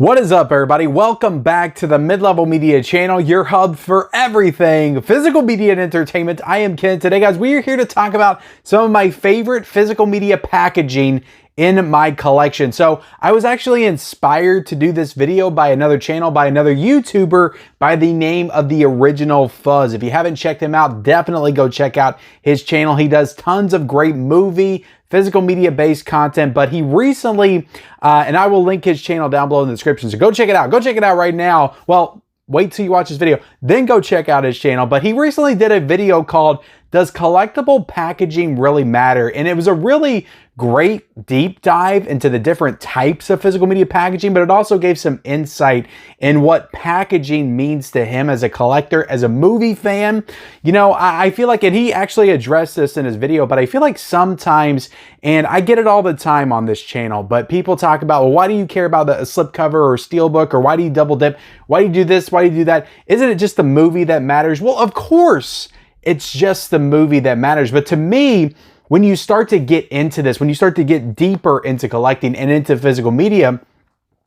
What is up, everybody? Welcome back to the Mid-Level Media channel, your hub for everything physical media and entertainment. I am Ken. Today, guys, we are here to talk about some of my favorite physical media packaging in my collection. So I was actually inspired to do this video by another channel, by another YouTuber by the name of The Original Fuzz. If you haven't checked him out, definitely go check out his channel. He does tons of great movie, physical media based content, but he recently, and I will link his channel down below in the description, so go check it out. Go check it out right now. Well, wait till you watch this video, then go check out his channel. But he recently did a video called Does Collectible Packaging Really Matter? And it was a really great deep dive into the different types of physical media packaging, but it also gave some insight in what packaging means to him as a collector, as a movie fan. You know, I feel like, and he actually addressed this in his video, but I feel like sometimes, and I get it all the time on this channel, but people talk about, well, why do you care about a slipcover or steelbook, or why do you double dip? Why do you do this? Why do you do that? Isn't it just the movie that matters? Well, of course, it's just the movie that matters. But to me, when you start to get into this, when you start to get deeper into collecting and into physical media,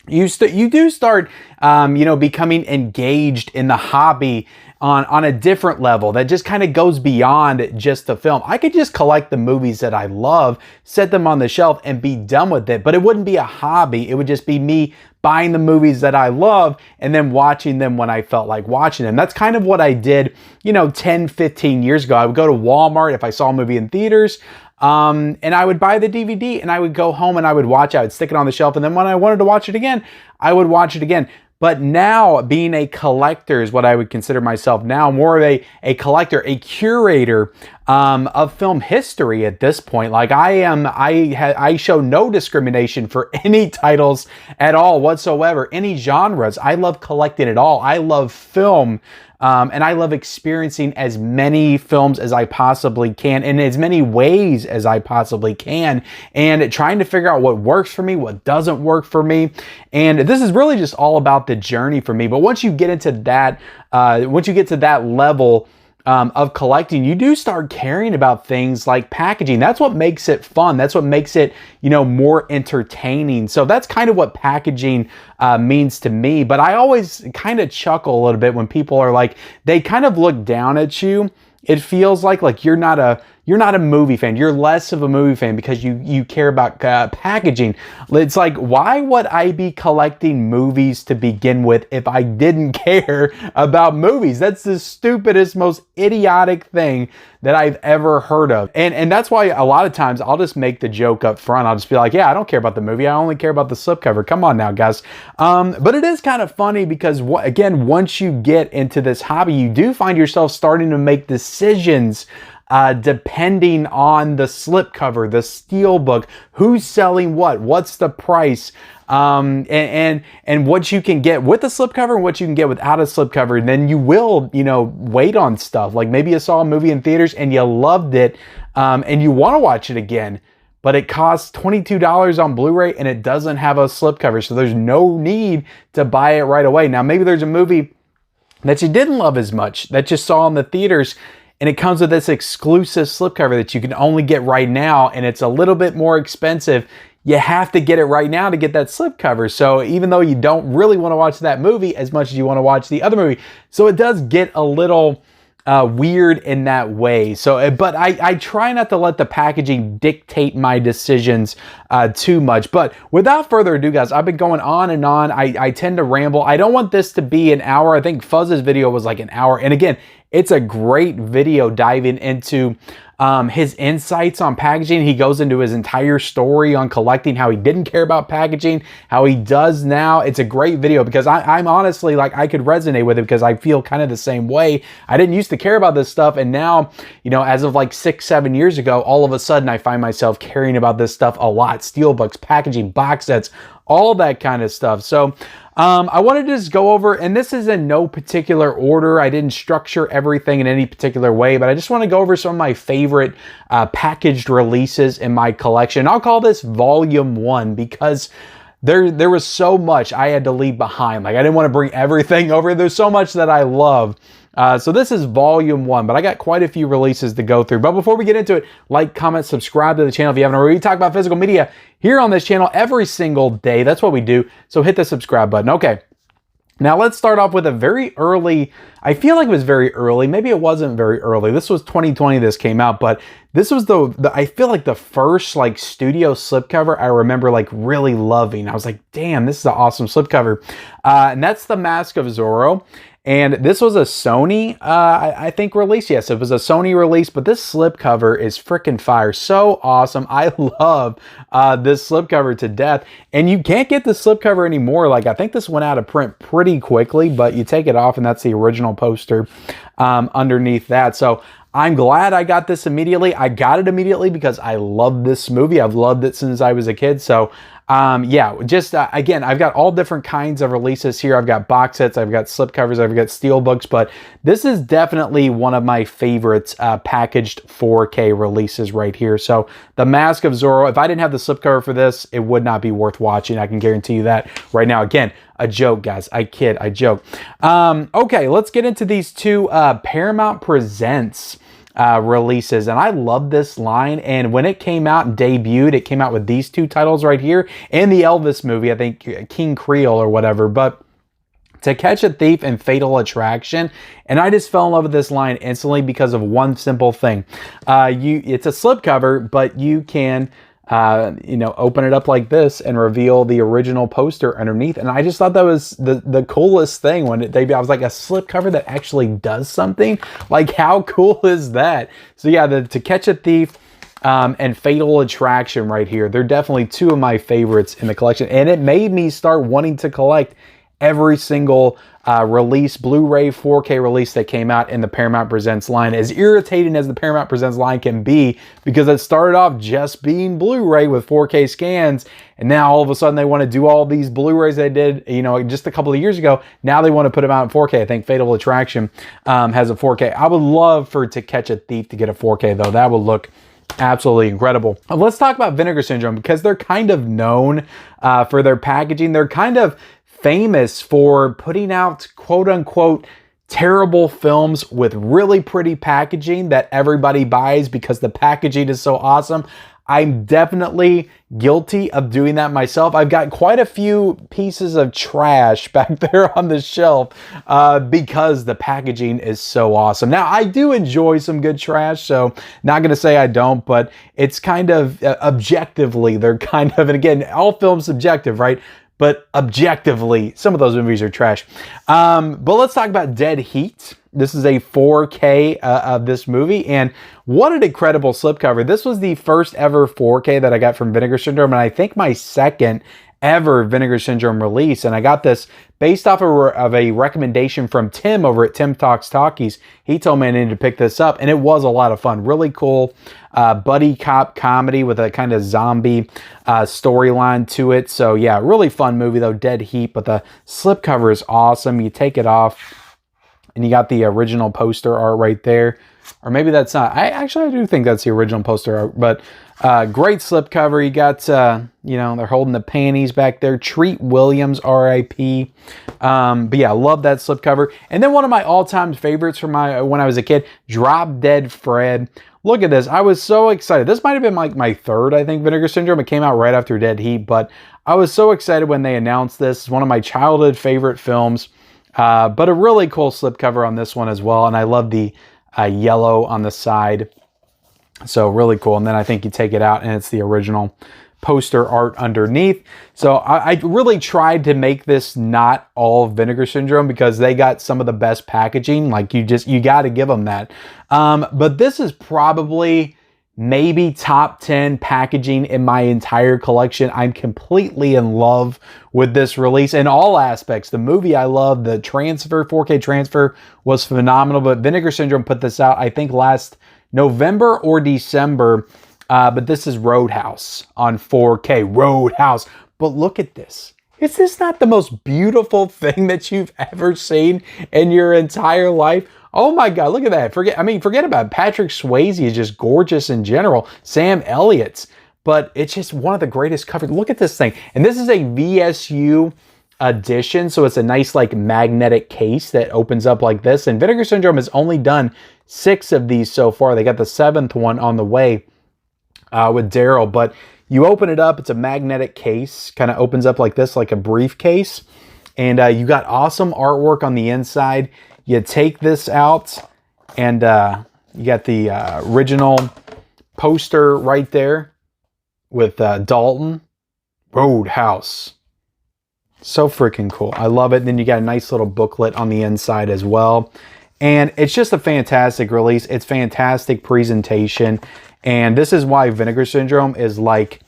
you do start, becoming engaged in the hobby on a different level that just kind of goes beyond just the film. I could just collect the movies that I love, set them on the shelf, and be done with it. But it wouldn't be a hobby. It would just be me buying the movies that I love and then watching them when I felt like watching them. That's kind of what I did, 10, 15 years ago. I would go to Walmart if I saw a movie in theaters, and I would buy the DVD and I would go home and I would watch it. I would stick it on the shelf, and then when I wanted to watch it again, I would watch it again. But now, being a collector is what I would consider myself now, more of a collector, a curator of film history at this point. Like I show no discrimination for any titles at all whatsoever, any genres. I love collecting it all. I love film. And I love experiencing as many films as I possibly can in as many ways as I possibly can, and trying to figure out what works for me, what doesn't work for me. And this is really just all about the journey for me. But once you get into that, once you get to that level of collecting, you do start caring about things like packaging. That's what makes it fun. That's what makes it, more entertaining. So that's kind of what packaging means to me. But I always kind of chuckle a little bit when people are like, they kind of look down at you. It feels like you're not a movie fan. You're less of a movie fan because you care about packaging. It's like, why would I be collecting movies to begin with if I didn't care about movies? That's the stupidest, most idiotic thing that I've ever heard of. And that's why a lot of times I'll just make the joke up front. I'll just be like, yeah, I don't care about the movie. I only care about the slipcover. Come on now, guys. But it is kind of funny because, again, once you get into this hobby, you do find yourself starting to make decisions depending on the slipcover, the steelbook, who's selling what's the price, and what you can get with a slipcover and what you can get without a slipcover. And then you will, wait on stuff. Like maybe you saw a movie in theaters and you loved it, and you want to watch it again, but it costs $22 on Blu-ray and it doesn't have a slipcover. So there's no need to buy it right away. Now, maybe there's a movie that you didn't love as much that you saw in the theaters, and it comes with this exclusive slipcover that you can only get right now, and it's a little bit more expensive. You have to get it right now to get that slipcover. So even though you don't really want to watch that movie as much as you want to watch the other movie, so it does get a little weird in that way. So, but I try not to let the packaging dictate my decisions too much. But without further ado, guys, I've been going on and on. I tend to ramble. I don't want this to be an hour. I think Fuzz's video was like an hour. And again, it's a great video diving into his insights on packaging. He goes into his entire story on collecting, how he didn't care about packaging, how he does now. It's a great video because I'm honestly like, I could resonate with it because I feel kind of the same way. I didn't used to care about this stuff. And now, as of like 6-7 years ago, all of a sudden I find myself caring about this stuff a lot. Steelbooks, packaging, box sets, all that kind of stuff. So I wanted to just go over, and this is in no particular order. I didn't structure everything in any particular way, but I just want to go over some of my favorite packaged releases in my collection. I'll call this Volume 1 because there was so much I had to leave behind. Like, I didn't want to bring everything over. There's so much that I love. So this is volume 1, but I got quite a few releases to go through. But before we get into it, like, comment, subscribe to the channel if you haven't already. We talk about physical media here on this channel every single day. That's what we do. So hit the subscribe button. Okay. Now let's start off with a very early, I feel like it was very early, maybe it wasn't very early. This was 2020 this came out, but this was the I feel like the first like studio slipcover I remember like really loving. I was like, damn, this is an awesome slipcover. And that's The Mask of Zorro. And this was a Sony, I think, release. Yes, it was a Sony release, but this slipcover is freaking fire. So awesome. I love this slipcover to death. And you can't get the slipcover anymore. Like, I think this went out of print pretty quickly, but you take it off and that's the original poster underneath that. So I'm glad I got this immediately. I got it immediately because I love this movie. I've loved it since I was a kid. So yeah, just again, I've got all different kinds of releases here. I've got box sets, I've got slipcovers, I've got steel books, but this is definitely one of my favorites packaged 4K releases right here. So The Mask of Zorro, if I didn't have the slipcover for this, it would not be worth watching. I can guarantee you that right now. Again, a joke, guys. I kid, I joke. Okay, let's get into these two Paramount Presents releases, and I love this line. And when it came out and debuted, it came out with these two titles right here and the Elvis movie, I think King Creole or whatever. But To Catch a Thief and Fatal Attraction, and I just fell in love with this line instantly because of one simple thing. It's a slipcover, but you can you know, open it up like this and reveal the original poster underneath. And I just thought that was the coolest thing when it debuted. I was like, a slipcover that actually does something? Like, how cool is that? So yeah, the To Catch a Thief and Fatal Attraction right here, they're definitely two of my favorites in the collection. And it made me start wanting to collect every single release, Blu-ray 4K release that came out in the Paramount Presents line. As irritating as the Paramount Presents line can be, because it started off just being Blu-ray with 4K scans, and now all of a sudden they want to do all these Blu-rays they did, you know, just a couple of years ago. Now they want to put them out in 4K. I think Fatal Attraction has a 4K. I would love for To Catch a Thief to get a 4K though. That would look absolutely incredible. Let's talk about Vinegar Syndrome, because they're kind of known for their packaging. They're kind of famous for putting out quote-unquote terrible films with really pretty packaging that everybody buys because the packaging is so awesome. I'm definitely guilty of doing that myself. I've got quite a few pieces of trash back there on the shelf because the packaging is so awesome. Now, I do enjoy some good trash, so not going to say I don't, but it's kind of objectively, they're kind of, and again, all films subjective, right? But objectively, some of those movies are trash. But let's talk about Dead Heat. This is a 4K of this movie, and what an incredible slipcover. This was the first ever 4K that I got from Vinegar Syndrome, and I think my second ever Vinegar Syndrome release. And I got this based off of a recommendation from Tim over at Tim Talks Talkies. He told me I needed to pick this up, and it was a lot of fun. Really cool buddy cop comedy with a kind of zombie storyline to it. So yeah, really fun movie though, Dead Heat. But the slipcover is awesome. You take it off, and you got the original poster art right there. Or maybe that's not. I do think that's the original poster art. But great slipcover. You got, you know, they're holding the panties back there. Treat Williams, R.I.P. But yeah, I love that slipcover. And then one of my all-time favorites from when I was a kid, Drop Dead Fred. Look at this. I was so excited. This might have been like my third, I think, Vinegar Syndrome. It came out right after Dead Heat. But I was so excited when they announced this. It's one of my childhood favorite films. But a really cool slipcover on this one as well. And I love the yellow on the side. So really cool. And then I think you take it out and it's the original poster art underneath. So I really tried to make this not all Vinegar Syndrome because they got some of the best packaging. Like you got to give them that. But this is probably maybe top 10 packaging in my entire collection. I'm completely in love with this release in all aspects. The movie I love, the transfer, 4K transfer was phenomenal, but Vinegar Syndrome put this out, I think last November or December, but this is Roadhouse on 4K, Roadhouse. But look at this. Is this not the most beautiful thing that you've ever seen in your entire life? Oh my God, look at that. Forget about it. Patrick Swayze is just gorgeous in general. Sam Elliott's but it's just one of the greatest covers. Look at this thing. And this is a VSU edition, so it's a nice like magnetic case that opens up like this. And Vinegar Syndrome has only done 6 of these so far. They got the 7th one on the way with Daryl, but you open it up, it's a magnetic case, kind of opens up like this, like a briefcase. And you got awesome artwork on the inside. You take this out and you got the original poster right there with Dalton Roadhouse. So freaking cool. I love it. And then you got a nice little booklet on the inside as well. And it's just a fantastic release. It's fantastic presentation. And this is why Vinegar Syndrome is like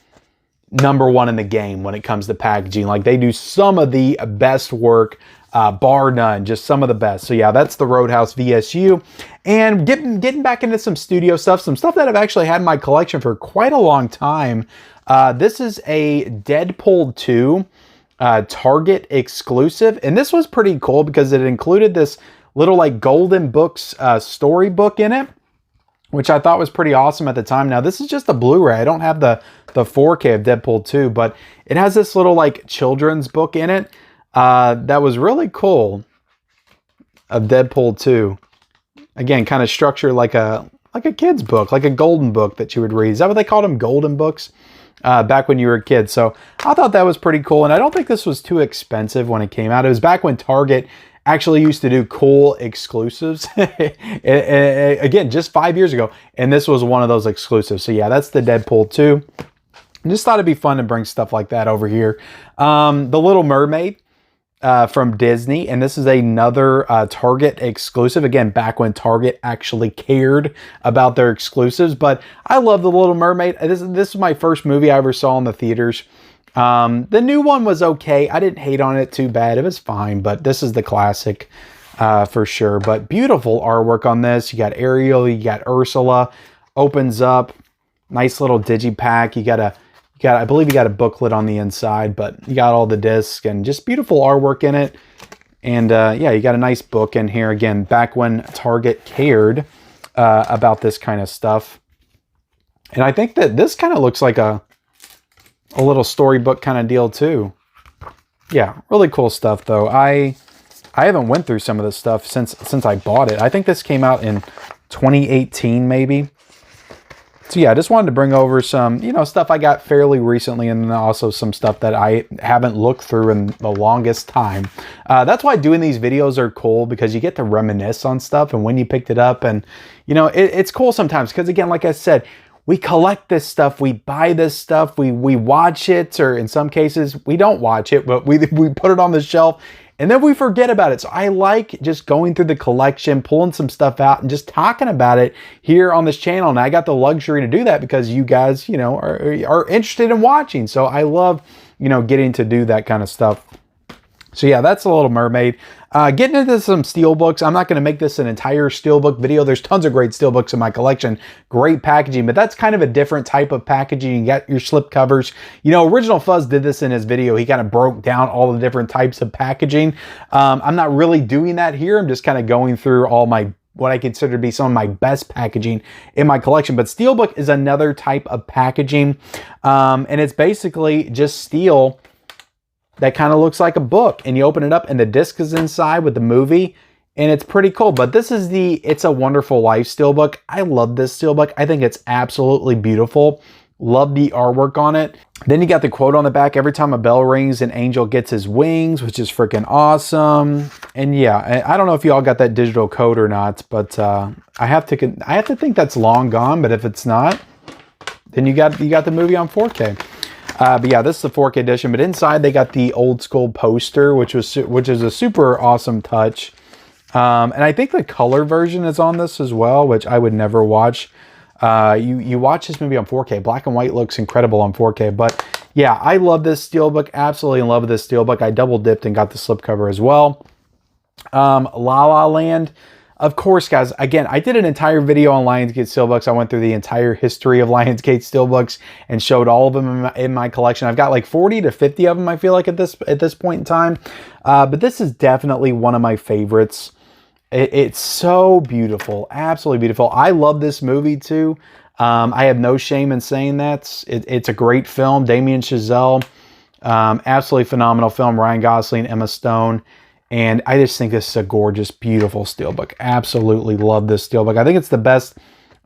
#1 in the game when it comes to packaging. Like they do some of the best work, bar none, just some of the best. So yeah, that's the Roadhouse VSU. And getting back into some studio stuff, some stuff that I've actually had in my collection for quite a long time. This is a Deadpool 2 Target exclusive. And this was pretty cool because it included this little like Golden Books storybook in it, which I thought was pretty awesome at the time. Now, this is just a Blu-ray. I don't have the 4K of Deadpool 2, but it has this little like children's book in it that was really cool of Deadpool 2. Again, kind of structured like a kid's book, like a golden book that you would read. Is that what they called them? Golden books? Back when you were a kid. So I thought that was pretty cool. And I don't think this was too expensive when it came out. It was back when Target actually used to do cool exclusives. Again, just 5 years ago. And this was one of those exclusives. So yeah, that's the Deadpool 2. I just thought it'd be fun to bring stuff like that over here. The Little Mermaid from Disney. And this is another Target exclusive. Again, back when Target actually cared about their exclusives. But I love The Little Mermaid. This is my first movie I ever saw in the theaters. The new one was okay. I didn't hate on it too bad. It was fine, but this is the classic for sure. But beautiful artwork on this. You got Ariel, you got Ursula. Opens up. Nice little digipack. I believe you got a booklet on the inside, but you got all the discs and just beautiful artwork in it. And yeah, you got a nice book in here. Again, back when Target cared about this kind of stuff. And I think that this kind of looks like a little storybook kind of deal too. Yeah, really cool stuff though. I haven't went through some of this stuff since I bought it. I think this came out in 2018 maybe. So yeah, I just wanted to bring over some, stuff I got fairly recently, and then also some stuff that I haven't looked through in the longest time. That's why doing these videos are cool, because you get to reminisce on stuff and when you picked it up. And, it's cool sometimes because, again, like I said, we collect this stuff, we buy this stuff, we watch it, or in some cases, we don't watch it, but we put it on the shelf. And then we forget about it. So I like just going through the collection, pulling some stuff out, and just talking about it here on this channel. And I got the luxury to do that because you guys, are interested in watching. So I love, getting to do that kind of stuff. So yeah, that's The Little Mermaid. Getting into some steelbooks. I'm not going to make this an entire steelbook video. There's tons of great steelbooks in my collection. Great packaging, but that's kind of a different type of packaging. You got your slip covers. Original Fuzz did this in his video. He kind of broke down all the different types of packaging. I'm not really doing that here. I'm just kind of going through all what I consider to be some of my best packaging in my collection. But steelbook is another type of packaging. And it's basically just steel that kind of looks like a book, and you open it up and the disc is inside with the movie, and it's pretty cool. But this is the It's a Wonderful Life steelbook. I love this steelbook. I think it's absolutely beautiful. Love the artwork on it. Then you got the quote on the back: "Every time a bell rings, an angel gets his wings," which is freaking awesome. And yeah, I don't know if you all got that digital code or not, but I have to think that's long gone. But if it's not, then you got the movie on 4K. But yeah, this is the 4K edition. But inside they got the old school poster, which is a super awesome touch. And I think the color version is on this as well, which I would never watch. You watch this movie on 4K. Black and white looks incredible on 4K. But yeah, I love this steelbook. Absolutely in love with this steelbook. I double dipped and got the slipcover as well. La La Land. Of course, guys, again, I did an entire video on Lionsgate Steelbooks. I went through the entire history of Lionsgate Steelbooks and showed all of them in my collection. I've got like 40 to 50 of them, I feel like, at this point in time. But this is definitely one of my favorites. It's so beautiful. Absolutely beautiful. I love this movie, too. I have no shame in saying that. It's a great film. Damien Chazelle, absolutely phenomenal film. Ryan Gosling, Emma Stone. And I just think this is a gorgeous, beautiful steelbook. Absolutely love this steelbook. I think it's the best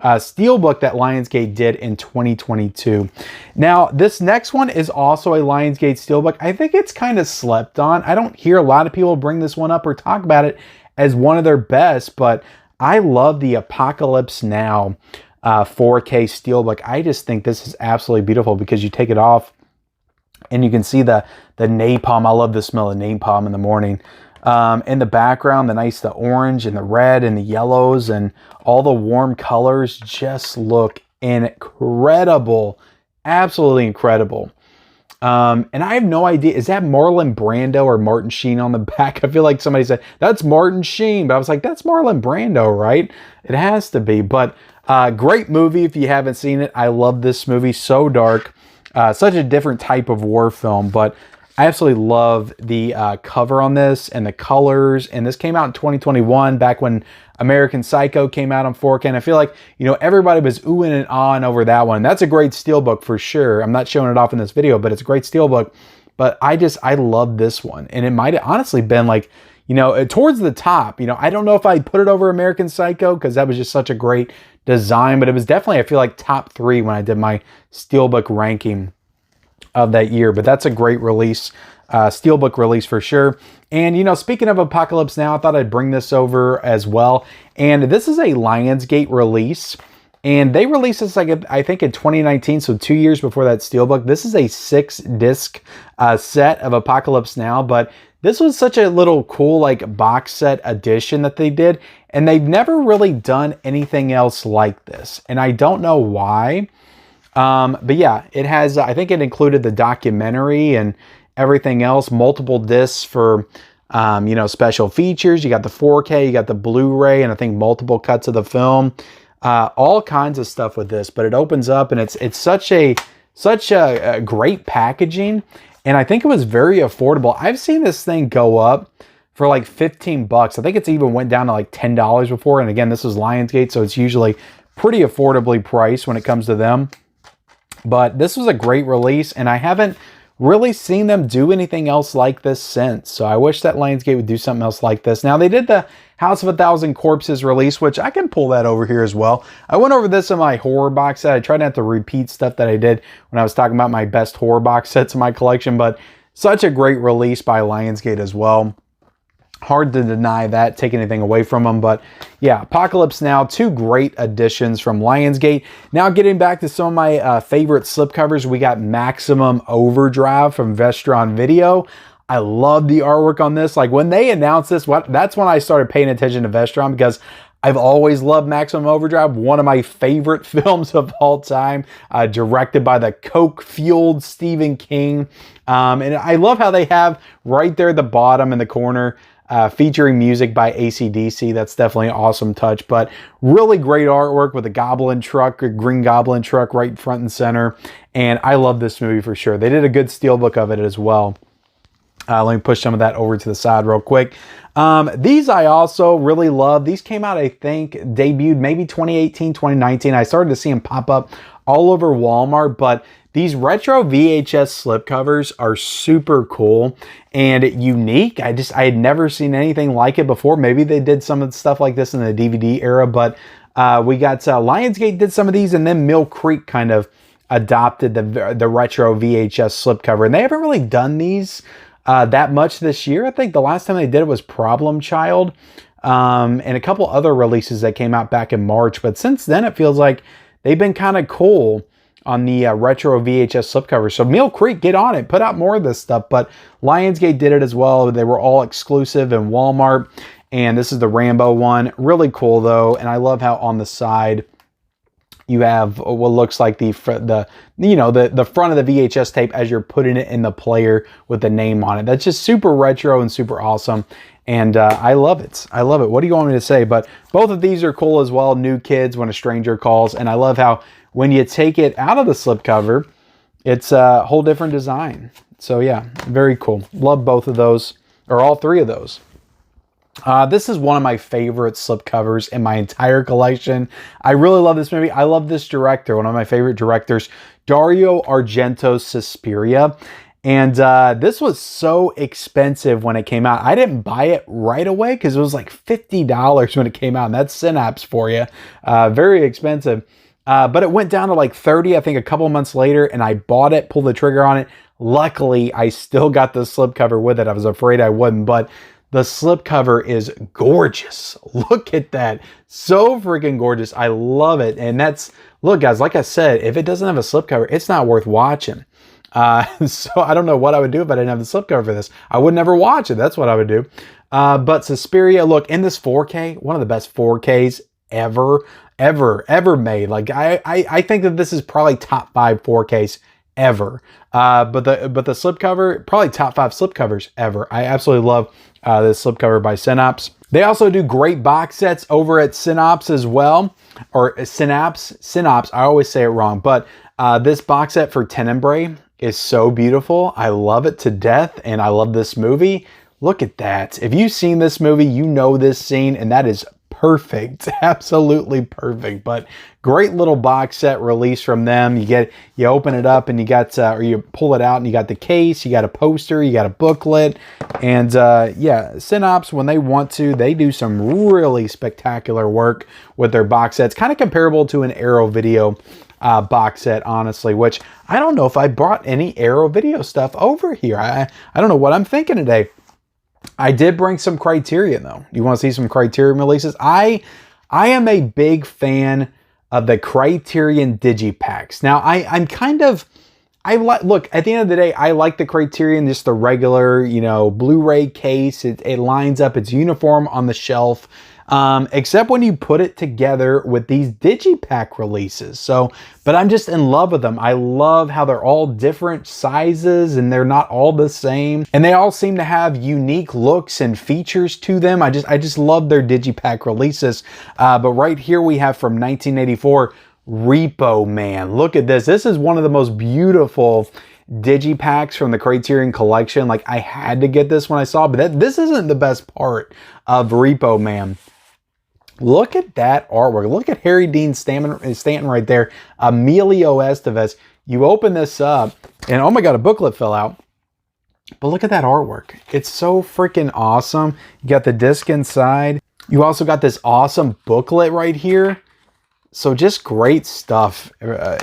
steelbook that Lionsgate did in 2022. Now, this next one is also a Lionsgate steelbook. I think it's kind of slept on. I don't hear a lot of people bring this one up or talk about it as one of their best, but I love the Apocalypse Now 4K steelbook. I just think this is absolutely beautiful because you take it off and you can see the napalm. I love the smell of napalm in the morning. In the background, the orange and the red and the yellows and all the warm colors just look incredible. Absolutely incredible. And I have no idea, is that Marlon Brando or Martin Sheen on the back? I feel like somebody said, that's Martin Sheen, but I was like, that's Marlon Brando, right? It has to be, but great movie if you haven't seen it. I love this movie, so dark. Such a different type of war film, but I absolutely love the cover on this and the colors. And this came out in 2021, back when American Psycho came out on 4K. And I feel like, you know, everybody was oohing and ahhing over that one. That's a great steelbook for sure. I'm not showing it off in this video, but it's a great steelbook. But I love this one. And it might have honestly been like, you know, towards the top. You know, I don't know if I'd put it over American Psycho because that was just such a great design. But it was definitely, I feel like, top 3 when I did my steelbook ranking of that year. But that's a great release, steelbook release for sure. And, you know, speaking of Apocalypse Now, I thought I'd bring this over as well. And this is a Lionsgate release. And they released this, like, I think in 2019, so 2 years before that steelbook. This is a 6-disc set of Apocalypse Now. But this was such a little cool, like, box set edition that they did. And they've never really done anything else like this. And I don't know why. But yeah, it has, I think it included the documentary and everything else, multiple discs for, you know, special features. You got the 4K, you got the Blu-ray, and I think multiple cuts of the film, all kinds of stuff with this. But it opens up and it's such a great packaging. And I think it was very affordable. I've seen this thing go up for like 15 bucks. I think it's even went down to like $10 before. And again, this is Lionsgate, so it's usually pretty affordably priced when it comes to them. But this was a great release, and I haven't really seen them do anything else like this since. So I wish that Lionsgate would do something else like this. Now, they did the House of a Thousand Corpses release, which I can pull that over here as well. I went over this in my horror box set. I tried not to repeat stuff that I did when I was talking about my best horror box sets in my collection, but such a great release by Lionsgate as well. Hard to deny that, take anything away from them. But yeah, Apocalypse Now, 2 great additions from Lionsgate. Now getting back to some of my favorite slipcovers, we got Maximum Overdrive from Vestron Video. I love the artwork on this. Like when they announced this, that's when I started paying attention to Vestron, because I've always loved Maximum Overdrive, one of my favorite films of all time, directed by the coke-fueled Stephen King. And I love how they have right there at the bottom in the corner, featuring music by AC/DC. That's definitely an awesome touch, but really great artwork with a goblin truck, a green goblin truck right front and center. And I love this movie for sure. They did a good steelbook of it as well. Let me push some of that over to the side real quick. These I also really love. These came out, I think, debuted maybe 2018, 2019. I started to see them pop up all over Walmart, but these retro VHS slipcovers are super cool and unique. I had never seen anything like it before. Maybe they did some of the stuff like this in the DVD era, but we got Lionsgate did some of these, and then Mill Creek kind of adopted the retro VHS slipcover. And they haven't really done these that much this year. I think the last time they did it was Problem Child, and a couple other releases that came out back in March. But since then, it feels like they've been kind of cool on the retro VHS slipcover. So Mill Creek, get on it, put out more of this stuff. But Lionsgate did it as well. They were all exclusive in Walmart. And this is the Rambo one. Really cool though. And I love how on the side you have what looks like the front of the VHS tape as you're putting it in the player with the name on it. That's just super retro and super awesome. And I love it. I love it. What do you want me to say? But both of these are cool as well. New Kids, When a Stranger Calls. And I love how when you take it out of the slipcover, it's a whole different design. So yeah, very cool. Love both of those, or all 3 of those. This is one of my favorite slipcovers in my entire collection. I really love this movie. I love this director, one of my favorite directors, Dario Argento's Suspiria. And this was so expensive when it came out. I didn't buy it right away because it was like $50 when it came out. And that's Synapse for you. Very expensive. But it went down to like 30, I think, a couple months later. And I bought it, pulled the trigger on it. Luckily, I still got the slipcover with it. I was afraid I wouldn't. But the slipcover is gorgeous. Look at that. So freaking gorgeous. I love it. And that's, look guys, like I said, if it doesn't have a slipcover, it's not worth watching. So I don't know what I would do if I didn't have the slipcover for this. I would never watch it. That's what I would do. But Suspiria, look, in this 4K, one of the best 4Ks ever made. Like I think that this is probably top 5 4Ks ever. But the slipcover, probably top 5 slipcovers ever. I absolutely love this slipcover by Synapse. They also do great box sets over at Synapse as well, or Synapse. I always say it wrong, but this box set for Tenebrae is so beautiful. I love it to death, and I love this movie. Look at that. If you've seen this movie, you know this scene, and that is perfect. Absolutely perfect. But great little box set release from them. You open it up and you got, or you pull it out and you got the case, you got a poster, you got a booklet. And yeah, Synapse, when they want to, they do some really spectacular work with their box sets. Kind of comparable to an Arrow Video box set, honestly, which I don't know if I brought any Arrow Video stuff over here. I don't know what I'm thinking today. I did bring some Criterion though. You want to see some Criterion releases? I am a big fan of the Criterion Digipacks. Now I'm kind of, look, at the end of the day, I like the Criterion, just the regular, you know, Blu-ray case. It lines up, it's uniform on the shelf. Except when you put it together with these Digipack releases. So, but I'm just in love with them. I love how they're all different sizes and they're not all the same. And they all seem to have unique looks and features to them. I just love their Digipack releases. But right here we have from 1984, Repo Man. Look at this. This is one of the most beautiful Digipacks from the Criterion Collection. Like, I had to get this when I saw it, but this isn't the best part of Repo Man. Look at that artwork. Look at Harry Dean Stanton right there. Emilio Estevez. You open this up and oh my God, a booklet fell out. But look at that artwork. It's so freaking awesome. You got the disc inside. You also got this awesome booklet right here. So just great stuff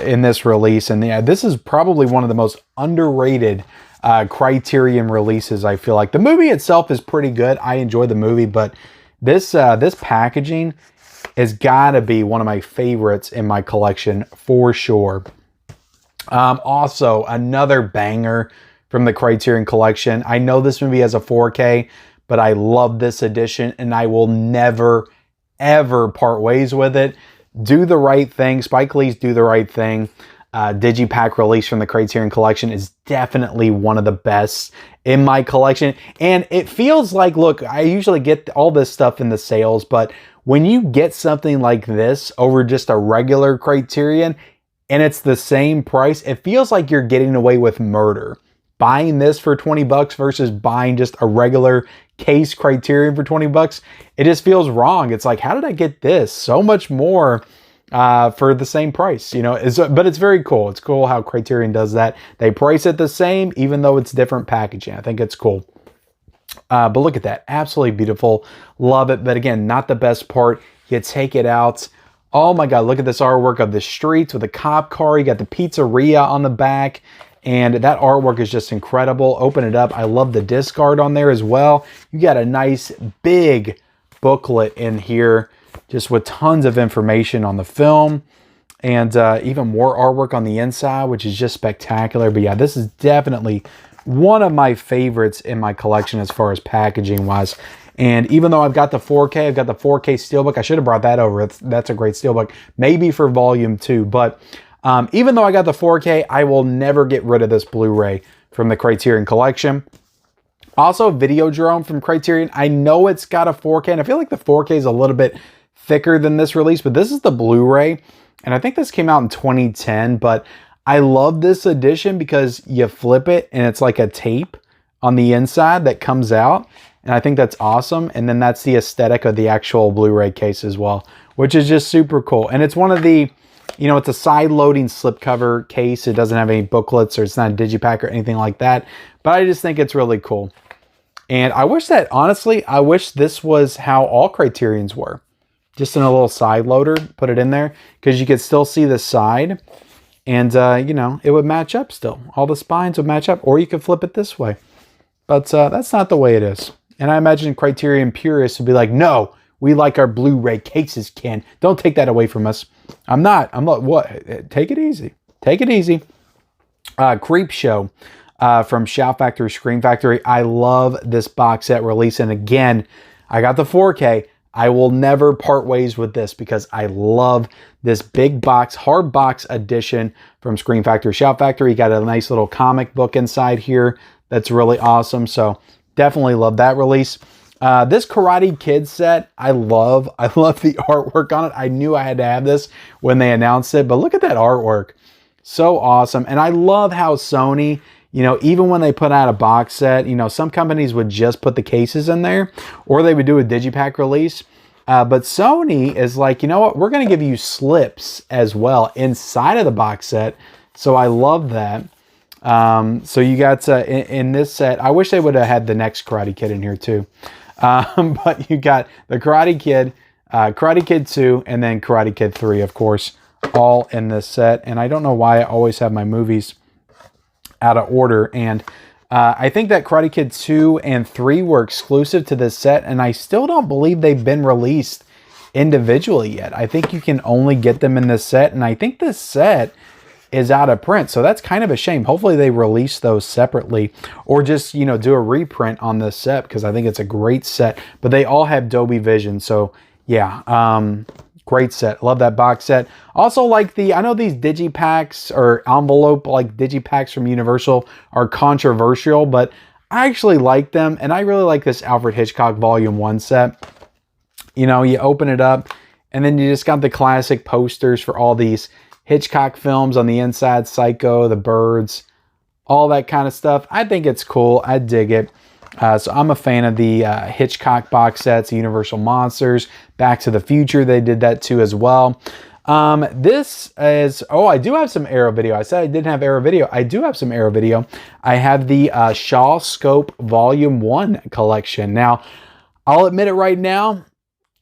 in this release. And yeah, this is probably one of the most underrated Criterion releases, I feel like. The movie itself is pretty good. I enjoy the movie, but this packaging has got to be one of my favorites in my collection for sure. Also, another banger from the Criterion Collection. I know this movie has a 4K, but I love this edition and I will never, ever part ways with it. Do the Right Thing. Spike Lee's Do the Right Thing. Digipack release from the Criterion Collection is definitely one of the best in my collection. And it feels like, look, I usually get all this stuff in the sales, but when you get something like this over just a regular Criterion and it's the same price, it feels like you're getting away with murder. Buying this for 20 bucks versus buying just a regular case Criterion for 20 bucks, it just feels wrong. It's like, how did I get this? So much more for the same price, you know, but it's very cool. It's cool how Criterion does that. They price it the same, even though it's different packaging. I think it's cool. But look at that. Absolutely beautiful. Love it. But again, not the best part. You take it out. Oh my God, look at this artwork of the streets with a cop car. You got the pizzeria on the back. And that artwork is just incredible. Open it up. I love the disc art on there as well. You got a nice big booklet in here, just with tons of information on the film and even more artwork on the inside, which is just spectacular. But yeah, this is definitely one of my favorites in my collection as far as packaging wise. And even though I've got the 4K, I've got the 4K Steelbook. I should have brought that over. That's a great Steelbook, maybe for volume 2. But even though I got the 4K, I will never get rid of this Blu-ray from the Criterion Collection. Also, Videodrome from Criterion. I know it's got a 4K, and I feel like the 4K is a little bit thicker than this release, but this is the Blu-ray, and I think this came out in 2010, but I love this edition because you flip it, and it's like a tape on the inside that comes out, And I think that's awesome. And then that's the aesthetic of the actual Blu-ray case as well, which is just super cool. And it's one of the, you know, it's a side-loading slipcover case. It doesn't have any booklets, or it's not a digipack or anything like that. But I just think it's really cool. And I wish that, honestly, I wish this was how all Criterions were. Just in a little side loader, put it in there, because you could still see the side. And, you know, it would match up still. All the spines would match up. Or you could flip it this way. But that's not the way it is. And I imagine Criterion purists would be like, no, we like our Blu-ray cases, Ken. Don't take that away from us. I'm not. What? Take it easy. Take it easy. Creep Show from Shout Factory, Scream Factory. I love this box set release. And again, I got the 4K. I will never part ways with this because I love this big box, hard box edition from Scream Factory, Shout Factory. You got a nice little comic book inside here that's really awesome. So definitely love that release. This Karate Kid set, I love the artwork on it. I knew I had to have this when they announced it, but look at that artwork. So awesome. And I love how Sony, you know, even when they put out a box set, you know, some companies would just put the cases in there, or they would do a digipack release. But Sony is like, you know what? We're going to give you slips as well inside of the box set. So I love that. So you got in this set, I wish they would have had the next Karate Kid in here too. But you got the Karate Kid, Karate Kid 2, and then Karate Kid 3, of course, all in this set. And I don't know why I always have my movies out of order. And I think that Karate Kid 2 and 3 were exclusive to this set, and I still don't believe they've been released individually yet. I think you can only get them in this set, and I think this set is out of print, so that's kind of a shame. Hopefully they release those separately, or just, you know, do a reprint on this set, because I think it's a great set. But they all have Dolby Vision, so yeah, great set. Love that box set. Also, like I know these digipacks or envelope like digipacks from Universal are controversial, but I actually like them, and I really like this Alfred Hitchcock Volume 1 set. You know, you open it up, and then you just got the classic posters for all these Hitchcock films on the inside, Psycho, The Birds, all that kind of stuff. I think it's cool. I dig it. So I'm a fan of the Hitchcock box sets, Universal Monsters, Back to the Future. They did that too as well. This is, oh, I do have some Arrow video. I said I didn't have Arrow video. I do have some Arrow video. I have the Shaw Scope Volume 1 collection. Now, I'll admit it right now,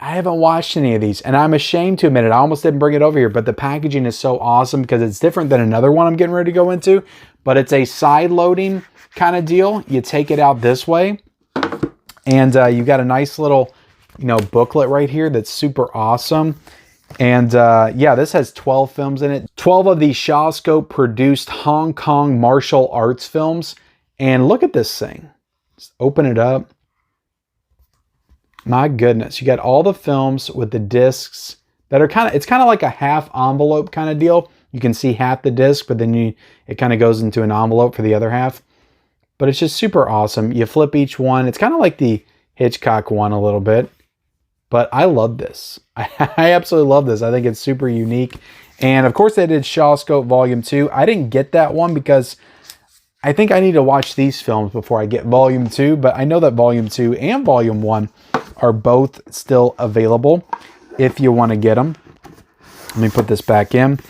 I haven't watched any of these, and I'm ashamed to admit it. I almost didn't bring it over here, but the packaging is so awesome because it's different than another one I'm getting ready to go into, but it's a side-loading kind of deal. You take it out this way, and you got a nice little, you know, booklet right here that's super awesome. And yeah, this has 12 films in it. 12 of the Shaw Scope produced Hong Kong martial arts films. And look at this thing. Just open it up. My goodness, you got all the films with the discs that are it's kind of like a half envelope kind of deal. You can see half the disc, but then it kind of goes into an envelope for the other half. But it's just super awesome. You flip each one. It's kind of like the Hitchcock one a little bit. But I love this. I absolutely love this. I think it's super unique. And of course they did Shaw Scope Volume 2. I didn't get that one because I think I need to watch these films before I get Volume 2. But I know that Volume 2 and Volume 1 are both still available if you want to get them. Let me put this back in.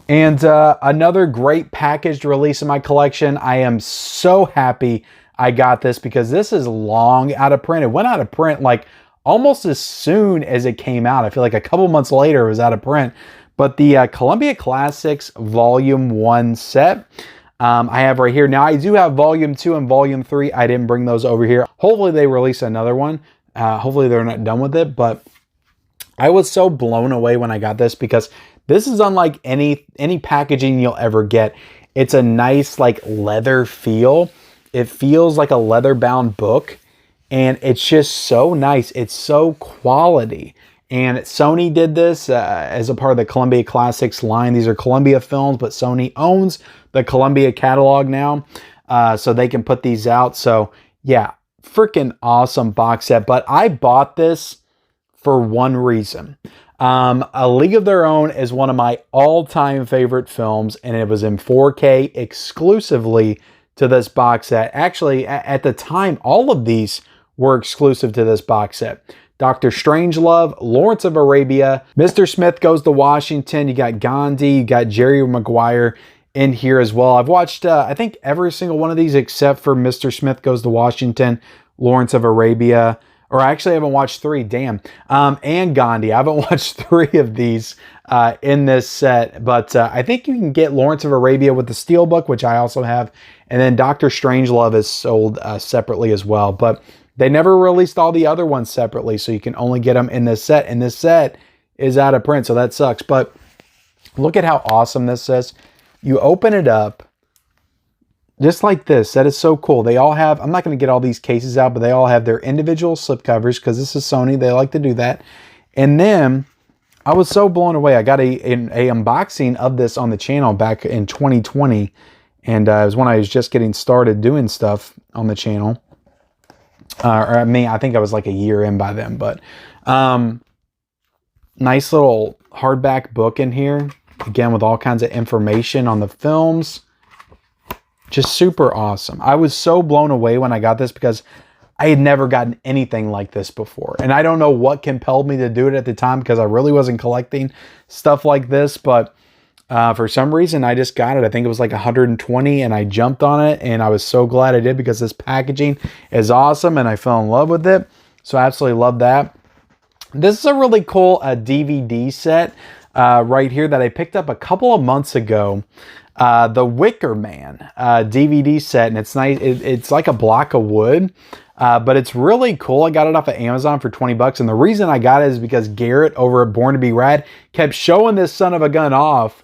And another great packaged release in my collection. I am so happy I got this because this is long out of print. It went out of print like almost as soon as it came out. I feel like a couple months later it was out of print. But the Columbia Classics Volume 1 set, I have right here. Now I do have Volume 2 and Volume 3. I didn't bring those over here. Hopefully they release another one. Hopefully they're not done with it, but I was so blown away when I got this because this is unlike any packaging you'll ever get. It's a nice like leather feel. It feels like a leather bound book, and it's just so nice. It's so quality. And Sony did this as a part of the Columbia Classics line. These are Columbia films, but Sony owns the Columbia catalog now, so they can put these out. So yeah, freaking awesome box set. But I bought this for one reason. A League of Their Own is one of my all-time favorite films, and it was in 4K exclusively to this box set. Actually, at the time, all of these were exclusive to this box set. Dr. Strangelove, Lawrence of Arabia, Mr. Smith Goes to Washington. You got Gandhi, you got Jerry Maguire in here as well. I've watched, I think, every single one of these except for Mr. Smith Goes to Washington, Lawrence of Arabia, or actually I haven't watched 3, damn, and Gandhi. I haven't watched 3 of these in this set, but I think you can get Lawrence of Arabia with the Steelbook, which I also have, and then Dr. Strangelove is sold separately as well, but they never released all the other ones separately, so you can only get them in this set, and this set is out of print, so that sucks. But look at how awesome this is. You open it up, just like this. That is so cool. They all have, I'm not going to get all these cases out, but they all have their individual slipcovers, because this is Sony. They like to do that. And then, I was so blown away. I got a unboxing of this on the channel back in 2020, and it was when I was just getting started doing stuff on the channel. I think I was like a year in by then, but nice little hardback book in here, again with all kinds of information on the films. Just super awesome. I was so blown away when I got this because I had never gotten anything like this before, and I don't know what compelled me to do it at the time, because I really wasn't collecting stuff like this, but for some reason I just got it. I think it was like 120, and I jumped on it, and I was so glad I did, because this packaging is awesome and I fell in love with it. So I absolutely love that. This is a really cool DVD set right here that I picked up a couple of months ago. The Wicker Man DVD set, and it's nice. It's like a block of wood, but it's really cool. I got it off of Amazon for 20 bucks, and the reason I got it is because Garrett over at Born to Be Rad kept showing this son of a gun off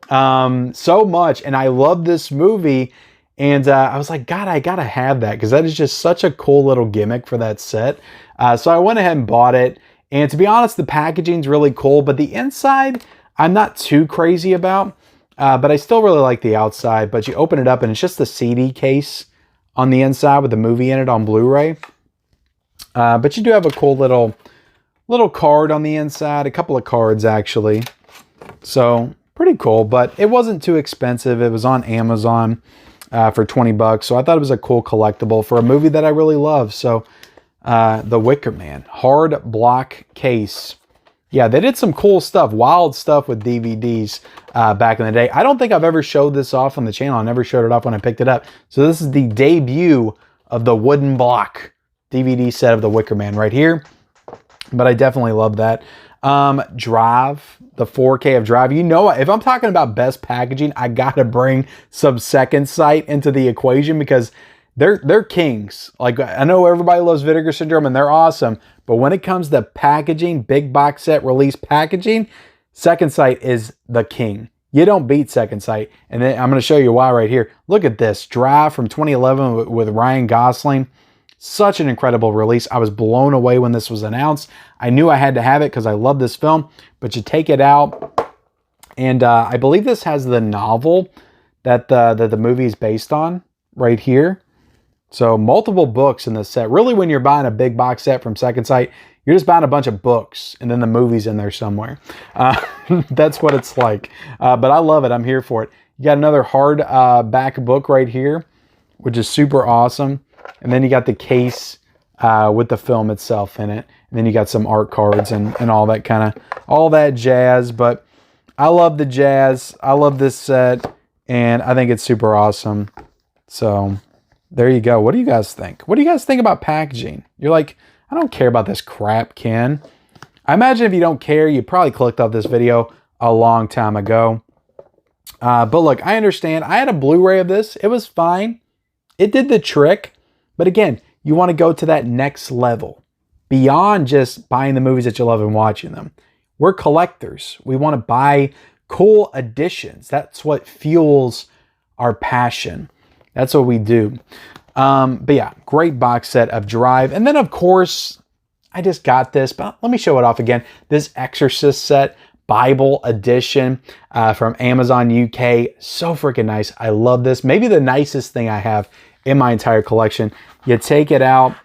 so much, and I love this movie, and I was like, God, I gotta have that, because that is just such a cool little gimmick for that set. So I went ahead and bought it, and to be honest, the packaging's really cool, but the inside I'm not too crazy about, but I still really like the outside. But you open it up, and it's just the CD case on the inside with the movie in it on Blu-ray. But you do have a cool little card on the inside, a couple of cards actually. So pretty cool, but it wasn't too expensive. It was on Amazon for 20 bucks. So I thought it was a cool collectible for a movie that I really love. So The Wicker Man, hard block case. Yeah, they did some cool stuff, wild stuff with DVDs back in the day. I don't think I've ever showed this off on the channel. I never showed it off when I picked it up. So this is the debut of the wooden block DVD set of The Wicker Man right here. But I definitely love that. Drive, the 4K of Drive. You know, if I'm talking about best packaging, I gotta bring some Second Sight into the equation, because they're kings. Like, I know everybody loves Vinegar Syndrome and they're awesome, but when it comes to packaging, big box set release packaging, Second Sight is the king. You don't beat Second Sight. And then I'm going to show you why right here. Look at this. Drive from 2011 with Ryan Gosling. Such an incredible release. I was blown away when this was announced. I knew I had to have it because I love this film. But you take it out, and I believe this has the novel that the movie is based on right here. So multiple books in this set. Really, when you're buying a big box set from Second Sight, you're just buying a bunch of books, and then the movie's in there somewhere. That's what it's like. But I love it. I'm here for it. You got another hard back book right here, which is super awesome. And then you got the case with the film itself in it. And then you got some art cards and all that kind of, all that jazz. But I love the jazz. I love this set, and I think it's super awesome. So there you go. What do you guys think? What do you guys think about packaging? You're like, I don't care about this crap, Ken. I imagine if you don't care, you probably clicked off this video a long time ago. But look, I understand. I had a Blu-ray of this. It was fine. It did the trick. But again, you want to go to that next level. Beyond just buying the movies that you love and watching them. We're collectors. We want to buy cool editions. That's what fuels our passion. That's what we do. But yeah, great box set of Drive. And then, of course, I just got this, but let me show it off again. This Exorcist set, Bible edition from Amazon UK. So freaking nice. I love this. Maybe the nicest thing I have in my entire collection. You take it out,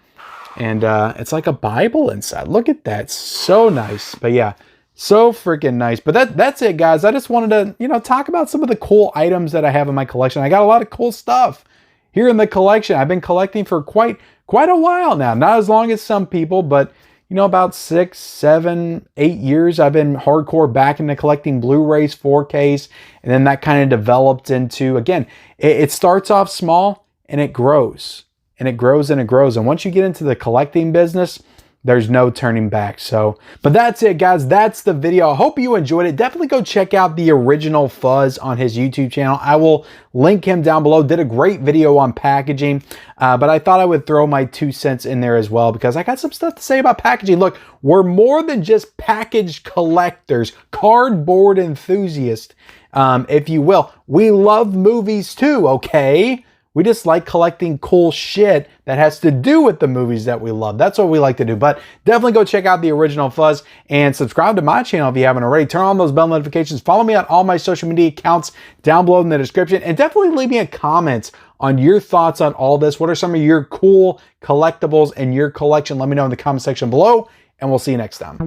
and it's like a Bible inside. Look at that. So nice. But yeah, so freaking nice. But that's it, guys. I just wanted to, talk about some of the cool items that I have in my collection. I got a lot of cool stuff here in the collection. I've been collecting for quite quite a while now. Not as long as some people, but you know, about 6, 7, 8 years I've been hardcore back into collecting Blu-rays, 4Ks, and then that kind of developed into, again, it starts off small and it grows and it grows and it grows. And once you get into the collecting business, there's no turning back. So, but that's it, guys. That's the video. I hope you enjoyed it. Definitely go check out the original Fuzz on his YouTube channel. I will link him down below. Did a great video on packaging, but I thought I would throw my 2 cents in there as well because I got some stuff to say about packaging. Look, we're more than just package collectors, cardboard enthusiasts, if you will. We love movies too, okay? We just like collecting cool shit that has to do with the movies that we love. That's what we like to do. But definitely go check out the original Fuzz and subscribe to my channel if you haven't already. Turn on those bell notifications. Follow me on all my social media accounts down below in the description. And definitely leave me a comment on your thoughts on all this. What are some of your cool collectibles in your collection? Let me know in the comment section below, and we'll see you next time.